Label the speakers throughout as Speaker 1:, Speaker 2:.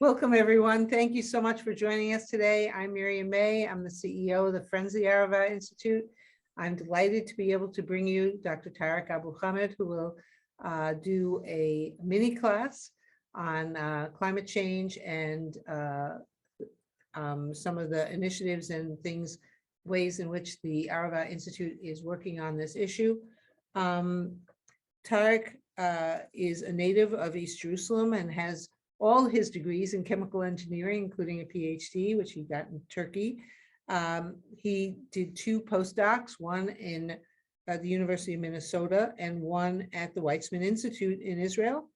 Speaker 1: Welcome, everyone. Thank you so much for joining us today. I'm Miriam May. I'm the CEO of the Friends of the AlBireh Institute. I'm delighted to be able to bring you Dr. Tareq Abu-Hamid, who will do a mini class on climate change and some of the initiatives and ways in which the AlBireh Institute is working on this issue. Tareq is a native of East Jerusalem and has all his degrees in chemical engineering, including a PhD, which he got in Turkey. He did 2 postdocs, one in the University of Minnesota and one at the Weizmann Institute in Israel.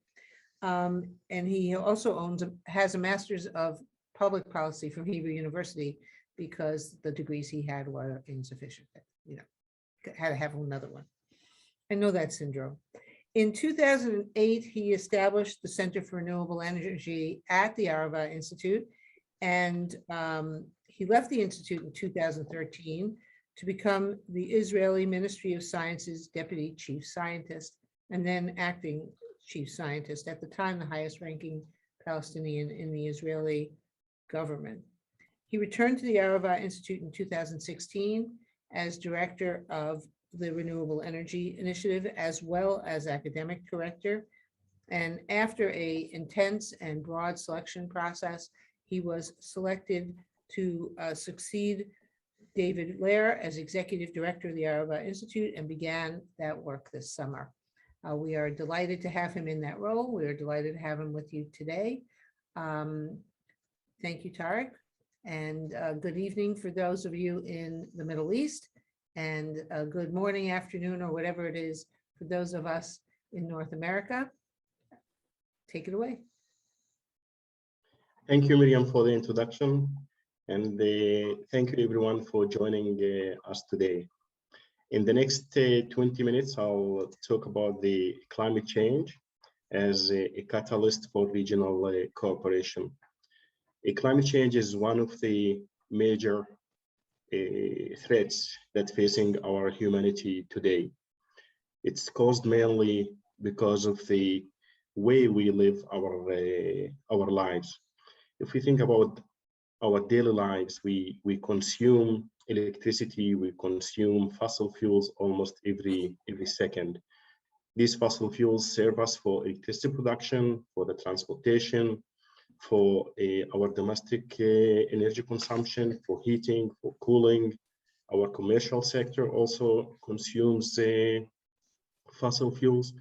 Speaker 1: And he also has a master's of public policy from Hebrew University because the degrees he had were insufficient. Had to have another one. I know that syndrome. In 2008, he established the Center for Renewable Energy at the AlBireh Institute, and he left the Institute in 2013 to become the Israeli Ministry of Science's Deputy Chief Scientist, and then acting Chief Scientist, at the time the highest ranking Palestinian in the Israeli government. He returned to the AlBireh Institute in 2016 as Director of the Renewable Energy Initiative, as well as academic director. And after an intense and broad selection process, he was selected to succeed David Lair as Executive Director of the AlBireh Institute and began that work this summer. We are delighted to have him in that role. We are delighted to have him with you today. Thank you, Tareq, and good evening for those of you in the Middle East, and good morning, afternoon, or whatever it is for those of us in North America. Take it away.
Speaker 2: Thank you, Miriam, for the introduction, and thank you everyone for joining us today. In the next 20 minutes, I'll talk about the climate change as a catalyst for regional cooperation. Climate change is one of the major threats that facing our humanity today. It's caused mainly because of the way we live our lives. If we think about our daily lives, we consume electricity, we consume fossil fuels almost every second. These fossil fuels serve us for electricity production, for the transportation, for our domestic energy consumption, for heating, for cooling. Our commercial sector also consumes fossil fuels.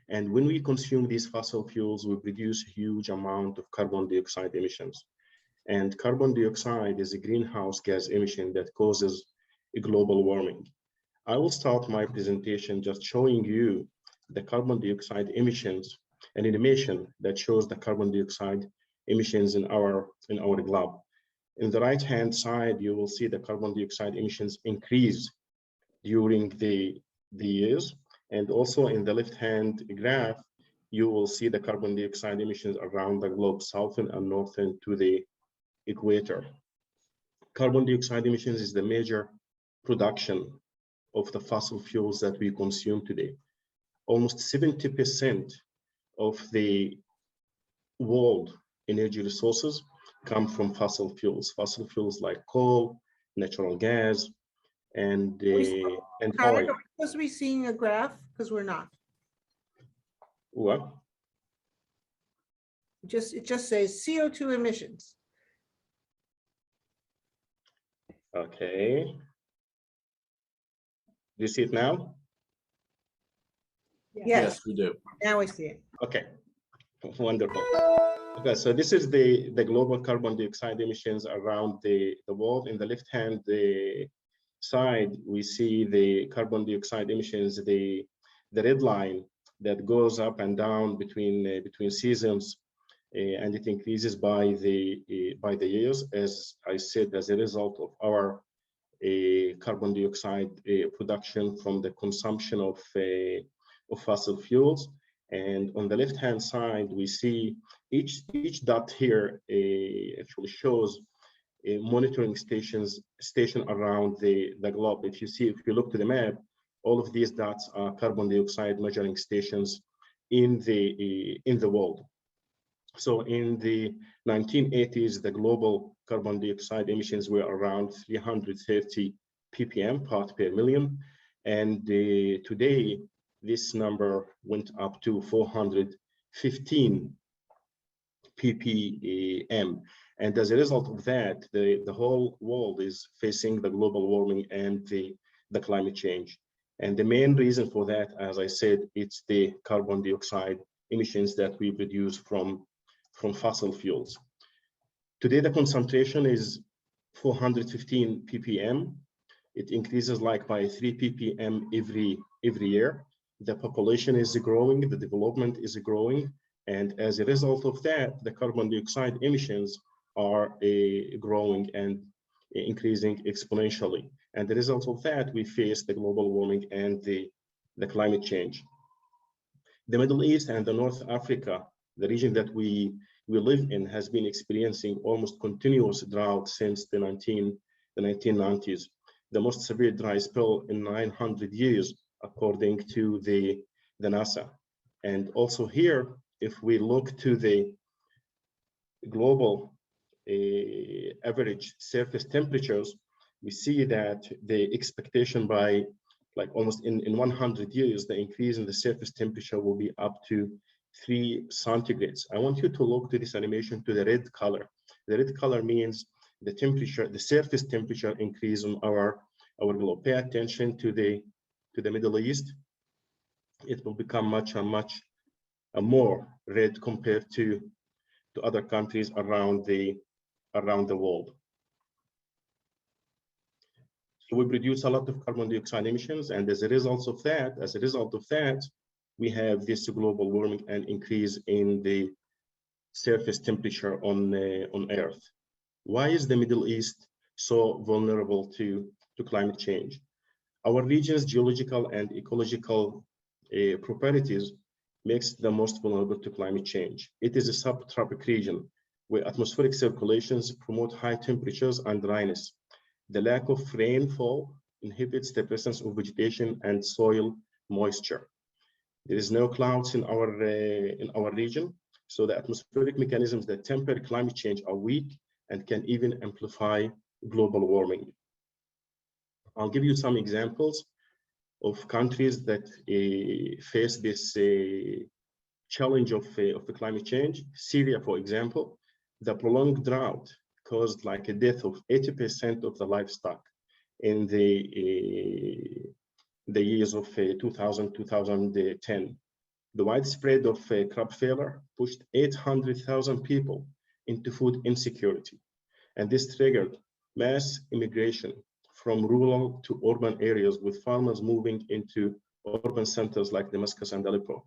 Speaker 2: And when we consume these fossil fuels, we produce a huge amount of carbon dioxide emissions. And carbon dioxide is a greenhouse gas emission that causes a global warming. I will start my presentation just showing you the carbon dioxide emissions, an animation that shows the carbon dioxide emissions in our globe. In the right-hand side, you will see the carbon dioxide emissions increase during the years. And also in the left-hand graph, you will see the carbon dioxide emissions around the globe, southern and northern to the equator. Carbon dioxide emissions is the major production of the fossil fuels that we consume today. Almost 70% of the world energy resources come from fossil fuels like coal, natural gas, and oil.
Speaker 1: Are we supposed to be seeing a graph? Because we're not.
Speaker 2: What?
Speaker 1: It just says CO2 emissions.
Speaker 2: Okay. Do you see it now?
Speaker 1: Yes,
Speaker 3: we do.
Speaker 1: now we see it.
Speaker 2: Okay, wonderful. Okay, so this is the global carbon dioxide emissions around the world. In the left-hand side, we see the carbon dioxide emissions, the red line that goes up and down between seasons, and it increases by the years, as I said, as a result of our carbon dioxide production from the consumption of fossil fuels. And on the left-hand side, we see each dot here actually shows a monitoring station around the globe. If you look to the map, all of these dots are carbon dioxide measuring stations in the world. So in the 1980s, the global carbon dioxide emissions were around 330 ppm, part per million. And today, this number went up to 415 ppm. And as a result of that, the whole world is facing the global warming and the climate change. And the main reason for that, as I said, it's the carbon dioxide emissions that we produce from fossil fuels. Today, the concentration is 415 ppm. It increases like by 3 ppm every year. The population is growing, the development is growing, and as a result of that, the carbon dioxide emissions are growing and increasing exponentially. And the result of that, we face the global warming and the climate change. The Middle East and the North Africa, the region that we live in, has been experiencing almost continuous drought since the 1990s, the most severe dry spell in 900 years, according to the NASA. And also here, if we look to the global average surface temperatures, we see that the expectation by like almost in 100 years, the increase in the surface temperature will be up to 3 centigrades. I want you to look to this animation to the red color. The red color means the temperature, the surface temperature increase on our globe. Pay attention to the Middle East. It will become much more red compared to other countries around the world. So we produce a lot of carbon dioxide emissions, and as a result of that, we have this global warming and increase in the surface temperature on Earth. Why is the Middle East so vulnerable to climate change? Our region's geological and ecological properties makes the most vulnerable to climate change. It is a subtropic region where atmospheric circulations promote high temperatures and dryness. The lack of rainfall inhibits the presence of vegetation and soil moisture. There is no clouds in our region, so the atmospheric mechanisms that temper climate change are weak and can even amplify global warming. I'll give you some examples of countries that face this challenge of the climate change. Syria, for example, the prolonged drought caused like a death of 80% of the livestock in the years of 2010. The widespread of crop failure pushed 800,000 people into food insecurity, and this triggered mass immigration from rural to urban areas, with farmers moving into urban centers like Damascus and Aleppo.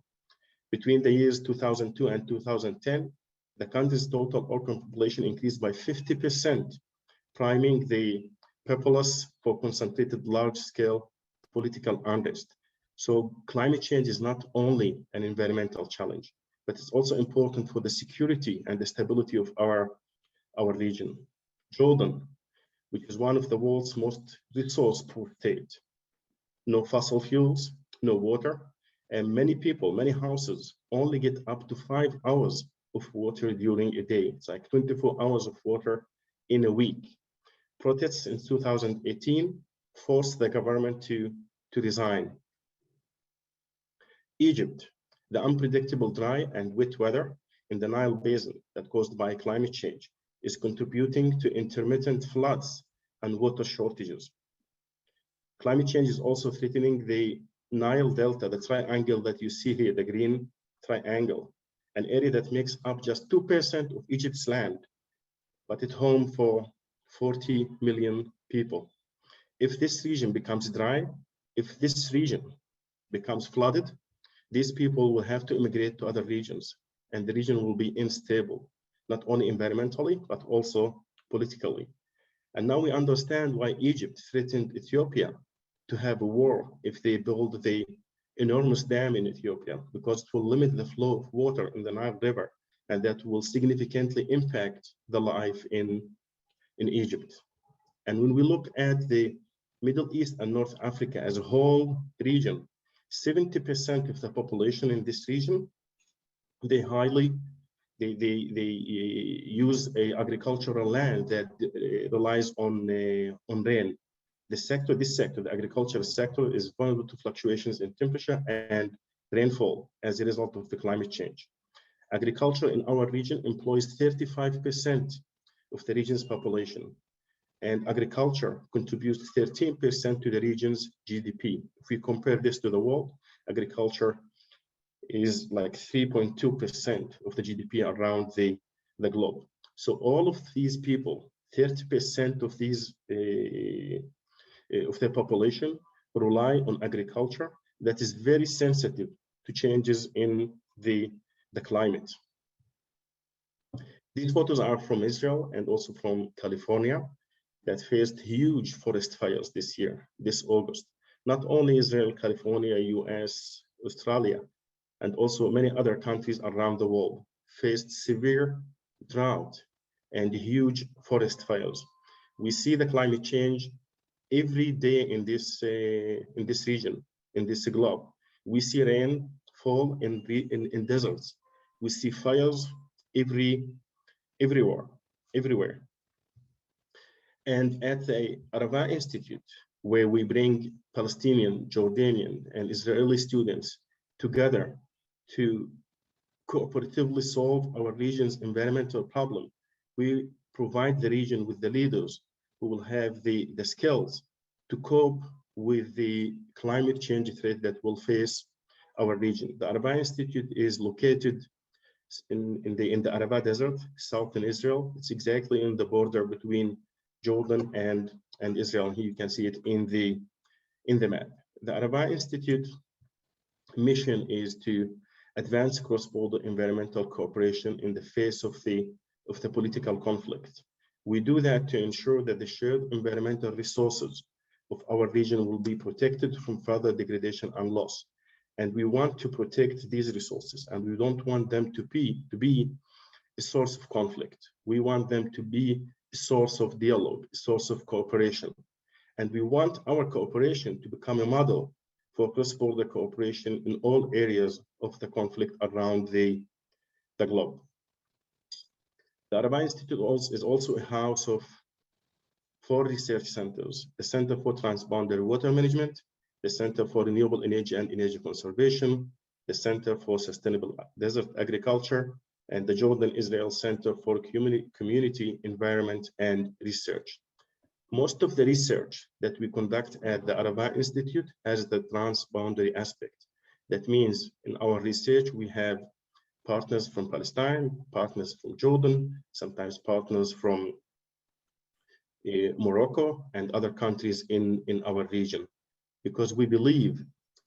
Speaker 2: Between the years 2002 and 2010, the country's total urban population increased by 50%, priming the populace for concentrated large-scale political unrest. So climate change is not only an environmental challenge, but it's also important for the security and the stability of our region. Jordan, which is one of the world's most resource-poor states. No fossil fuels, no water, and many people, many houses only get up to 5 hours of water during a day. It's like 24 hours of water in a week. Protests in 2018 forced the government to resign. Egypt, the unpredictable dry and wet weather in the Nile Basin that caused by climate change is contributing to intermittent floods and water shortages. Climate change is also threatening the Nile Delta, the triangle that you see here, the green triangle, an area that makes up just 2% of Egypt's land, but it's home for 40 million people. If this region becomes dry, if this region becomes flooded, these people will have to immigrate to other regions, and the region will be unstable, not only environmentally, but also politically. And now we understand why Egypt threatened Ethiopia to have a war if they build the enormous dam in Ethiopia, because it will limit the flow of water in the Nile River, and that will significantly impact the life in Egypt. And when we look at the Middle East and North Africa as a whole region, 70% of the population in this region, they highly they use a agricultural land that relies on rain. This sector, the agricultural sector, is vulnerable to fluctuations in temperature and rainfall as a result of the climate change. Agriculture in our region employs 35% of the region's population, and agriculture contributes 13% to the region's GDP. If we compare this to the world, agriculture is like 3.2% of the GDP around the globe. So all of these people, 30% of these of the population rely on agriculture that is very sensitive to changes in the climate. These photos are from Israel and also from California that faced huge forest fires this August. Not only Israel, California, US, Australia, and also many other countries around the world faced severe drought and huge forest fires. We see the climate change every day in this region, in this globe. We see rain fall in deserts. We see fires everywhere. And at the AlBireh Institute, where we bring Palestinian, Jordanian, and Israeli students together to cooperatively solve our region's environmental problem, we provide the region with the leaders who will have the skills to cope with the climate change threat that will face our region. The AlBireh Institute is located in the Arabah Desert, southern Israel. It's exactly in the border between Jordan and Israel. Here you can see it in the map. The AlBireh Institute mission is to advance cross-border environmental cooperation in the face of the political conflict. We do that to ensure that the shared environmental resources of our region will be protected from further degradation and loss. And we want to protect these resources, and we don't want them to be a source of conflict. We want them to be a source of dialogue, a source of cooperation. And we want our cooperation to become a model for cross-border cooperation in all areas of the conflict around the globe. The AlBireh Institute is also a house of 4 research centers: the Center for Transboundary Water Management, the Center for Renewable Energy and Energy Conservation, the Center for Sustainable Desert Agriculture, and the Jordan-Israel Center for Community Environment and Research. Most of the research that we conduct at the AlBireh Institute has the transboundary aspect. That means in our research, we have partners from Palestine, partners from Jordan, sometimes partners from Morocco and other countries in our region, because we believe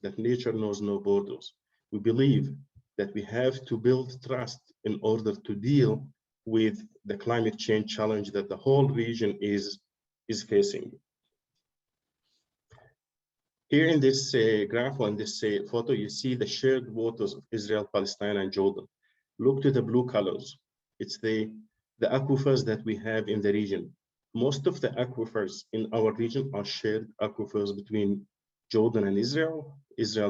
Speaker 2: that nature knows no borders. We believe that we have to build trust in order to deal with the climate change challenge that the whole region is facing. Here in this graph, or in this photo, you see the shared waters of Israel, Palestine, and Jordan. Look to the blue colors. It's the aquifers that we have in the region. Most of the aquifers in our region are shared aquifers between Jordan and Israel,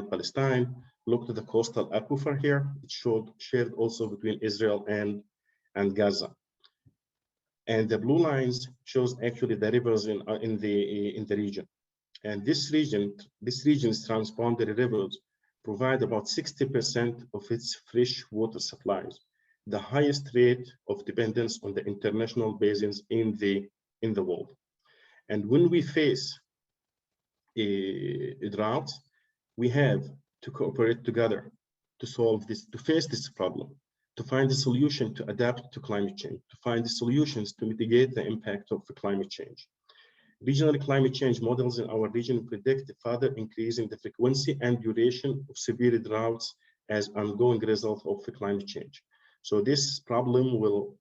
Speaker 2: Palestine. Look to the coastal aquifer here. It's shared also between Israel and Gaza. And the blue lines shows actually the rivers in the region. And this region's transboundary rivers provide about 60% of its fresh water supplies, the highest rate of dependence on the international basins in the world. And when we face a drought, we have to cooperate together to solve this, to face this problem, to find a solution to adapt to climate change, to find the solutions to mitigate the impact of the climate change. Regional climate change models in our region predict a further increase in the frequency and duration of severe droughts as ongoing result of the climate change. So this problem will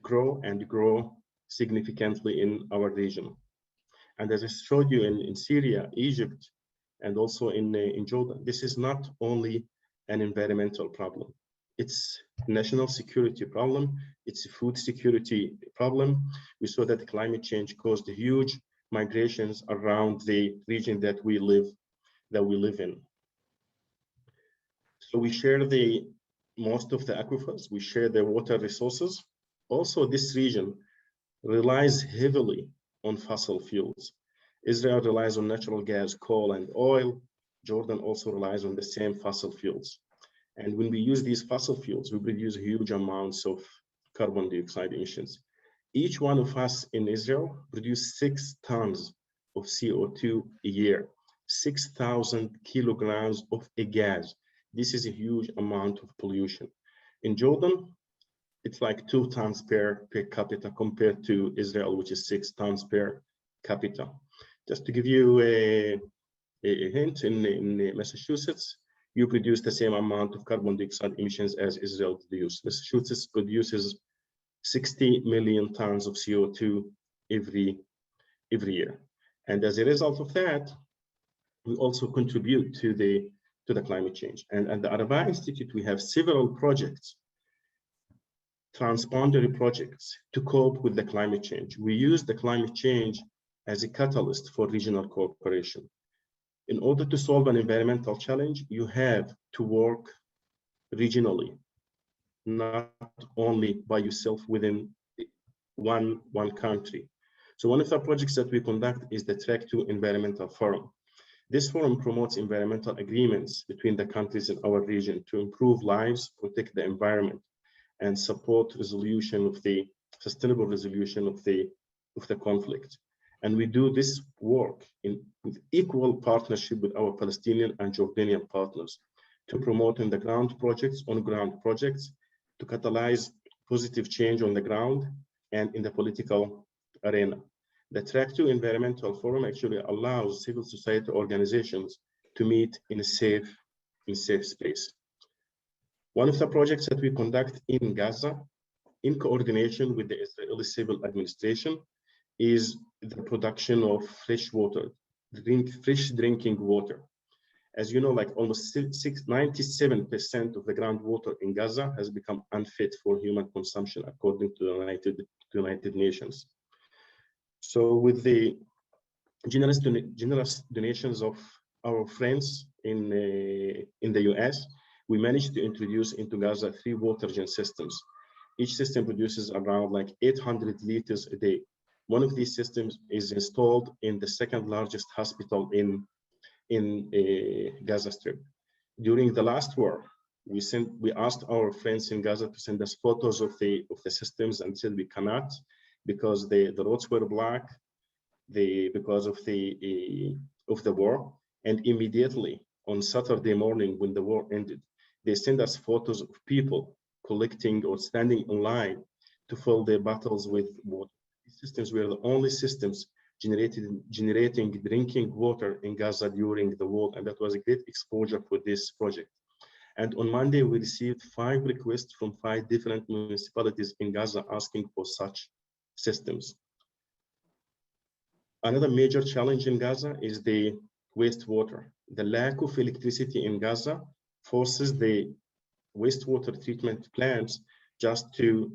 Speaker 2: grow and grow significantly in our region. And as I showed you in Syria, Egypt, and also in Jordan, this is not only an environmental problem. It's a national security problem. It's a food security problem. We saw that climate change caused huge migrations around the region that we live in. So we share the most of the aquifers. We share the water resources. Also, this region relies heavily on fossil fuels. Israel relies on natural gas, coal, and oil. Jordan also relies on the same fossil fuels. And when we use these fossil fuels, we produce huge amounts of carbon dioxide emissions. Each one of us in Israel produces 6 tons of CO2 a year, 6,000 kilograms of a gas. This is a huge amount of pollution. In Jordan, it's like 2 tons per capita compared to Israel, which is 6 tons per capita. Just to give you a hint, in Massachusetts, you produce the same amount of carbon dioxide emissions as Israel produces. Massachusetts produces 60 million tons of CO2 every year. And as a result of that, we also contribute to the climate change. And at the AlBireh Institute, we have several projects, transboundary projects, to cope with the climate change. We use the climate change as a catalyst for regional cooperation. In order to solve an environmental challenge, you have to work regionally, not only by yourself within one country. So one of the projects that we conduct is the Tareq 2 Environmental Forum. This forum promotes environmental agreements between the countries in our region to improve lives, protect the environment, and support resolution of the sustainable resolution of the conflict. And we do this work with equal partnership with our Palestinian and Jordanian partners to promote on-ground projects, to catalyze positive change on the ground and in the political arena. The Tareq 2 Environmental Forum actually allows civil society organizations to meet in a safe space. One of the projects that we conduct in Gaza, in coordination with the Israeli Civil Administration, is the production of fresh water, fresh drinking water. As you know, like almost 97% of the groundwater in Gaza has become unfit for human consumption, according to the United Nations. So with the generous donations of our friends in the US, we managed to introduce into Gaza 3 water gen systems. Each system produces around like 800 liters a day. One of these systems is installed in the 2nd largest hospital in Gaza Strip. During the last war, we asked our friends in Gaza to send us photos of the systems, and said we cannot, because the roads were black, because of the war. And immediately on Saturday morning, when the war ended, they sent us photos of people collecting or standing in line to fill their bottles with water. These systems were the only systems generating drinking water in Gaza during the war, and that was a great exposure for this project. And on Monday, we received 5 requests from 5 different municipalities in Gaza asking for such systems. Another major challenge in Gaza is the wastewater. The lack of electricity in Gaza forces the wastewater treatment plants just to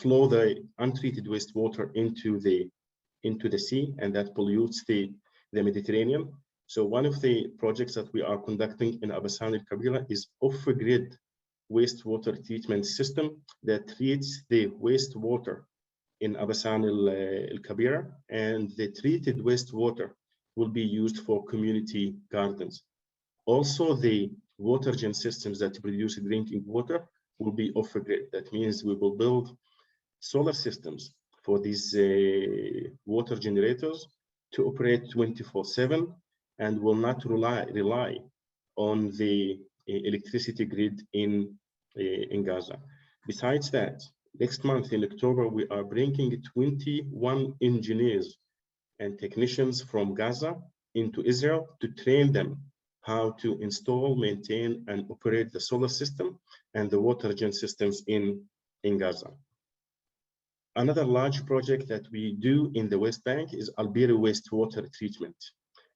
Speaker 2: flow the untreated wastewater into the sea, and that pollutes the Mediterranean. So one of the projects that we are conducting in Abasan al-Kabira is off-grid wastewater treatment system that treats the wastewater in Abasan al-Kabira, and the treated wastewater will be used for community gardens. Also, the water gen systems that produce drinking water will be off-grid. That means we will build solar systems for these water generators to operate 24/7 and will not rely on the electricity grid in Gaza. Besides that, next month in October, we are bringing 21 engineers and technicians from Gaza into Israel to train them how to install, maintain, and operate the solar system and the water gen systems in Gaza. Another large project that we do in the West Bank is AlBireh wastewater treatment.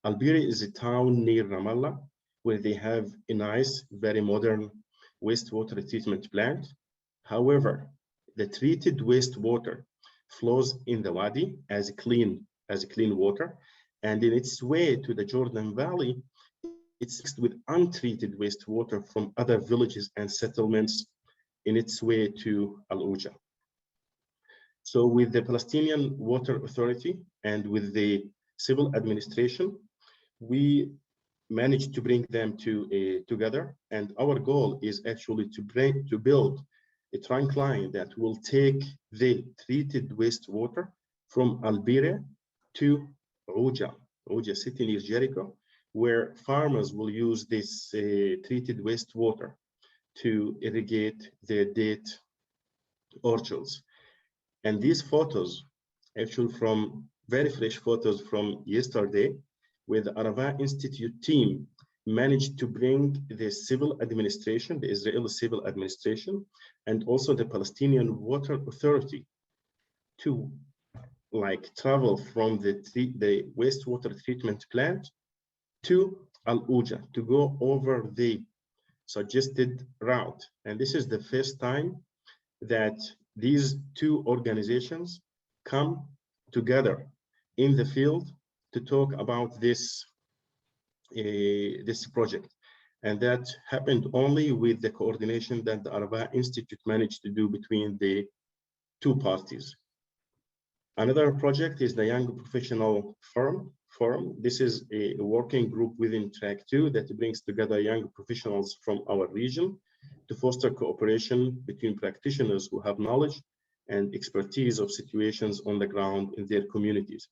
Speaker 2: AlBireh is a town near Ramallah where they have a nice, very modern wastewater treatment plant. However, the treated wastewater flows in the Wadi as clean water, and in its way to the Jordan Valley, it's mixed with untreated wastewater from other villages and settlements in its way to Al-Uja. So with the Palestinian Water Authority and with the civil administration, we managed to bring them together. And our goal is actually to build a trunk line that will take the treated wastewater from AlBireh to Uja city near Jericho, where farmers will use this treated wastewater to irrigate their date orchards. And these photos, actually from very fresh photos from yesterday, where the AlBireh Institute team managed to bring the civil administration, the Israeli civil administration, and also the Palestinian Water Authority to travel from the wastewater treatment plant to Al-Uja to go over the suggested route. And this is the first time that these two organizations come together in the field to talk about this project. And that happened only with the coordination that the AlBireh Institute managed to do between the two parties. Another project is the Young Professional Forum. This is a working group within Track 2 that brings together young professionals from our region to foster cooperation between practitioners who have knowledge and expertise of situations on the ground in their communities.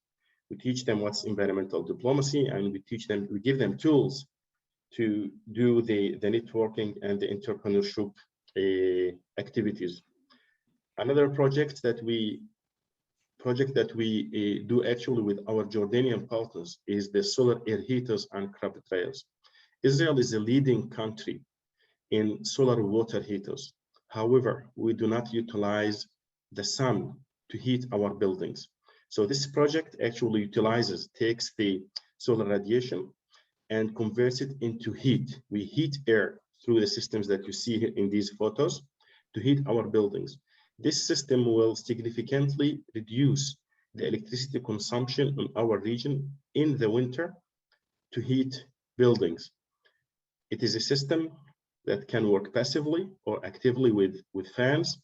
Speaker 2: We teach them what's environmental diplomacy, and we give them tools to do the networking and the entrepreneurship activities. Another project that we do actually with our Jordanian partners is the solar air heaters and crop trails. Israel is a leading country in solar water heaters. However, we do not utilize the sun to heat our buildings. So this project actually takes the solar radiation and converts it into heat. We heat air through the systems that you see here in these photos to heat our buildings. This system will significantly reduce the electricity consumption in our region in the winter to heat buildings. It is a system that can work passively or actively with fans.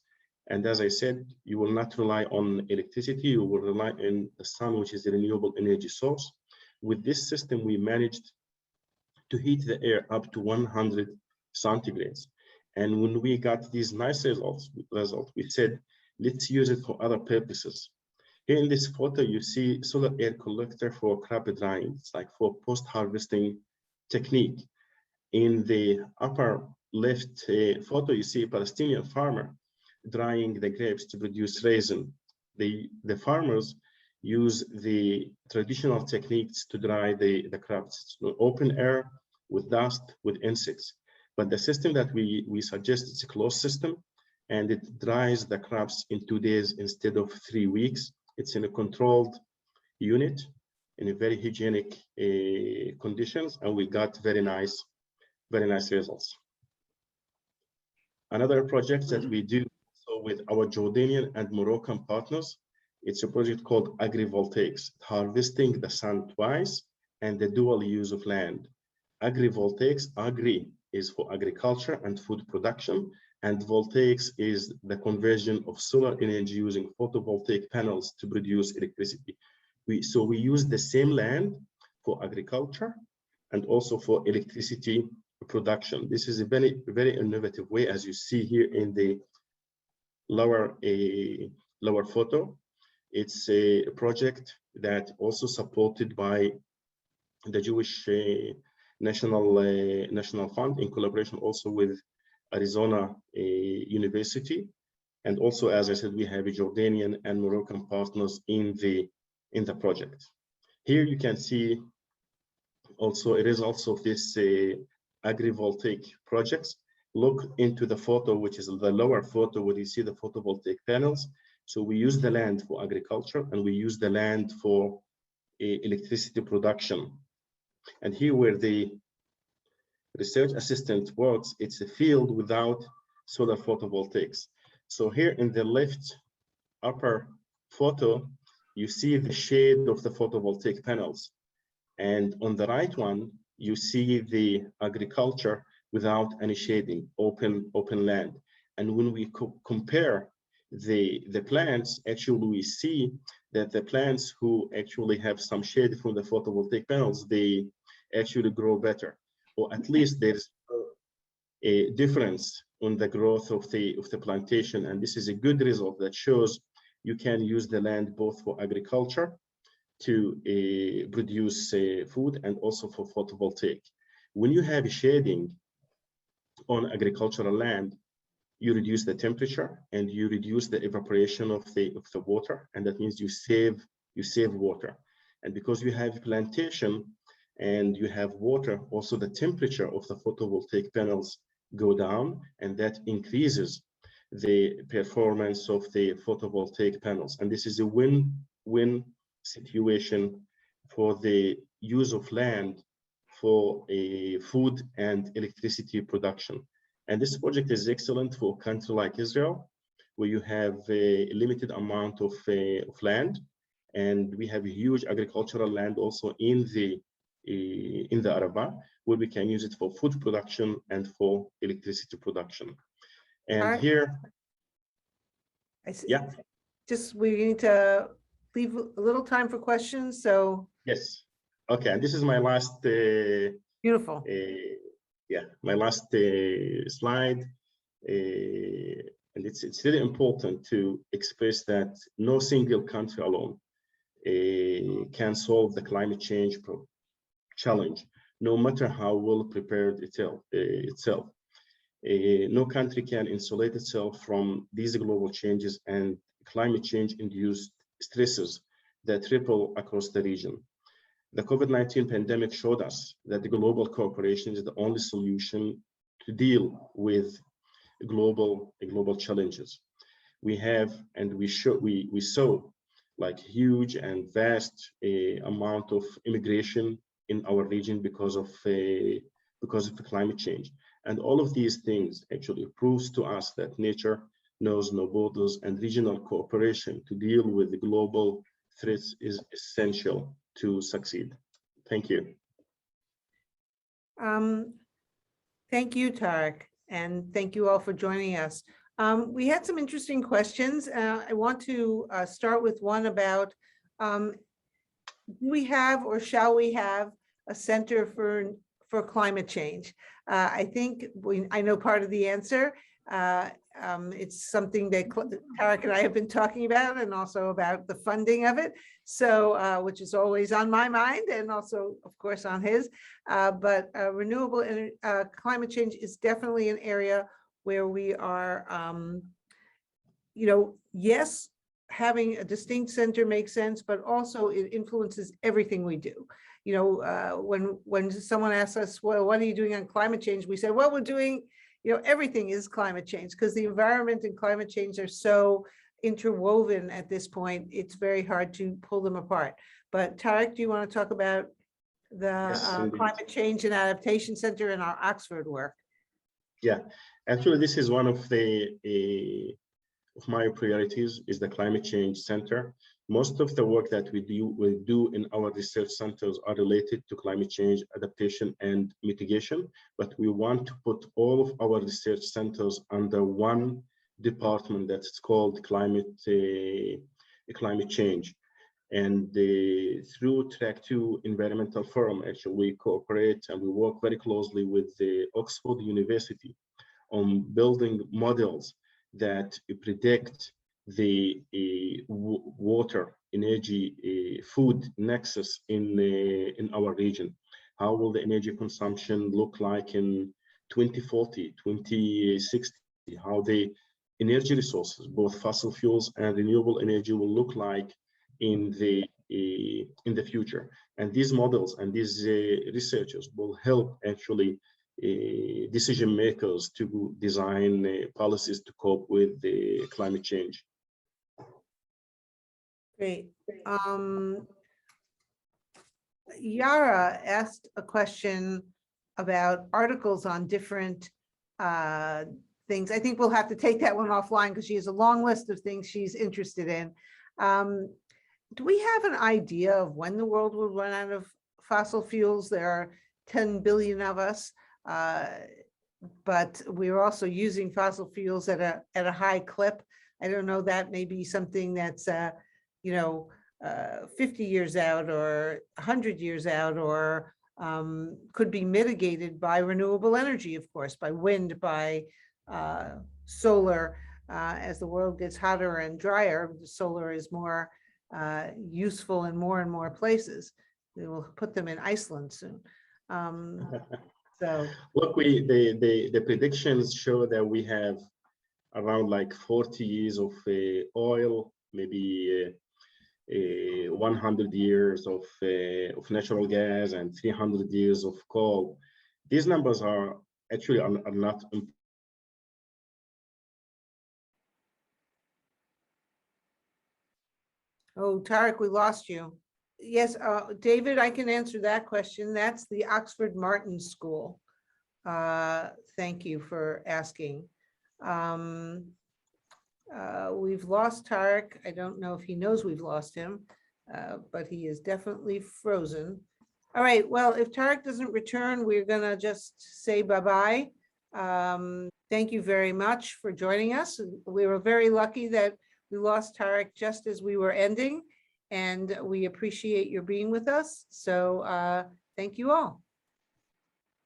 Speaker 2: And as I said, you will not rely on electricity, you will rely on the sun, which is a renewable energy source. With this system, we managed to heat the air up to 100 centigrades. And when we got these nice results, we said, let's use it for other purposes. Here in this photo, you see solar air collector for crop drying. It's like for post-harvesting technique. In the upper left photo, you see a Palestinian farmer drying the grapes to produce resin. The farmers use the traditional techniques to dry the crops. It's open air, with dust, with insects. But the system that we suggest is a closed system, and it dries the crops in 2 days instead of 3 weeks. It's in a controlled unit in a very hygienic conditions, and we got very nice results. Another project that we do with our Jordanian and Moroccan partners, it's a project called Agrivoltaics, harvesting the sun twice and the dual use of land. Agrivoltaics, agri is for agriculture and food production, and voltaics is the conversion of solar energy using photovoltaic panels to produce electricity. So we use the same land for agriculture and also for electricity production. This is a very, very innovative way, as you see here in the lower photo. It's a project that also supported by the Jewish National Fund in collaboration also with Arizona University. And also, as I said, we have a Jordanian and Moroccan partners in the project. Here you can see also, it is also this agrivoltaic projects. Look into the photo, which is the lower photo, where you see the photovoltaic panels. So we use the land for agriculture and we use the land for electricity production. And here where the research assistant works, it's a field without solar photovoltaics. So here in the left upper photo, you see the shade of the photovoltaic panels. And on the right one, you see the agriculture without any shading, open land. And when we compare the plants, actually we see that the plants who actually have some shade from the photovoltaic panels, they actually grow better, or at least there's a difference on the growth of the plantation. And this is a good result that shows you can use the land both for agriculture to produce food and also for photovoltaic. When you have shading on agricultural land, you reduce the temperature and you reduce the evaporation of the water, and that means you save water. And because you have plantation and you have water, also the temperature of the photovoltaic panels go down, and that increases the performance of the photovoltaic panels. And this is a win-win situation for the use of land for a food and electricity production. And this project is excellent for a country like Israel, where you have a limited amount of land, and we have a huge agricultural land also in the Araba, where we can use it for food production and for electricity production. And here,
Speaker 1: I see.
Speaker 2: yeah.
Speaker 1: Just we need to leave a little time for questions. So
Speaker 2: Yes. Okay. And this is my last.
Speaker 1: Beautiful.
Speaker 2: Yeah, my last slide. And it's really important to express that no single country alone can solve the climate change challenge, no matter how well prepared itself. No country can insulate itself from these global changes and climate change induced stresses that ripple across the region. The COVID-19 pandemic showed us that the global cooperation is the only solution to deal with global challenges. We have, and we saw like huge and vast amount of immigration in our region because of the climate change. And all of these things actually proves to us that nature knows no borders, and regional cooperation to deal with the global threats is essential to succeed. Thank you.
Speaker 1: Thank you, Tareq, and thank you all for joining us. We had some interesting questions. I want to start with one about, do we have or shall we have a center for climate change? I think I know part of the answer. It's something that Tareq and I have been talking about, and also about the funding of it. So, which is always on my mind, and also, of course, on his. But renewable climate change is definitely an area where we are, yes, having a distinct center makes sense, but also it influences everything we do. When someone asks us, well, what are you doing on climate change? We say, well, we're doing, everything is climate change, because the environment and climate change are so interwoven at this point. It's very hard to pull them apart. But Tareq, do you want to talk about the Climate Change and Adaptation Center in our Oxford work?
Speaker 2: Yeah, actually, this is one of my priorities, is the Climate Change Center. Most of the work that we do in our research centers are related to climate change, adaptation, and mitigation, but we want to put all of our research centers under one department that's called climate change. And through Track 2 Environmental Forum, actually, we cooperate and we work very closely with the Oxford University on building models that predict the water, energy, food nexus in our region. How will the energy consumption look like in 2040, 2060? How the energy resources, both fossil fuels and renewable energy, will look like in the future. And these models and these researchers will help actually decision makers to design policies to cope with the climate change.
Speaker 1: Great. Yara asked a question about articles on different things. I think we'll have to take that one offline, because she has a long list of things she's interested in. Do we have an idea of when the world will run out of fossil fuels? There are 10 billion of us. But we're also using fossil fuels at a high clip. I don't know, that may be something that's, 50 years out or 100 years out, or could be mitigated by renewable energy, of course, by wind, by solar. As the world gets hotter and drier, solar is more useful in more and more places. We will put them in Iceland soon. So
Speaker 2: look, the predictions show that we have around like 40 years of oil, maybe 100 years of natural gas, and 300 years of coal. These numbers are actually are not.
Speaker 1: Oh, Tareq, we lost you. Yes, David, I can answer that question. That's the Oxford Martin School. Thank you for asking. We've lost Tareq. I don't know if he knows we've lost him, but he is definitely frozen. All right, well, if Tareq doesn't return, we're gonna just say bye-bye. Thank you very much for joining us. We were very lucky that we lost Tareq just as we were ending, and we appreciate your being with us. So thank you all.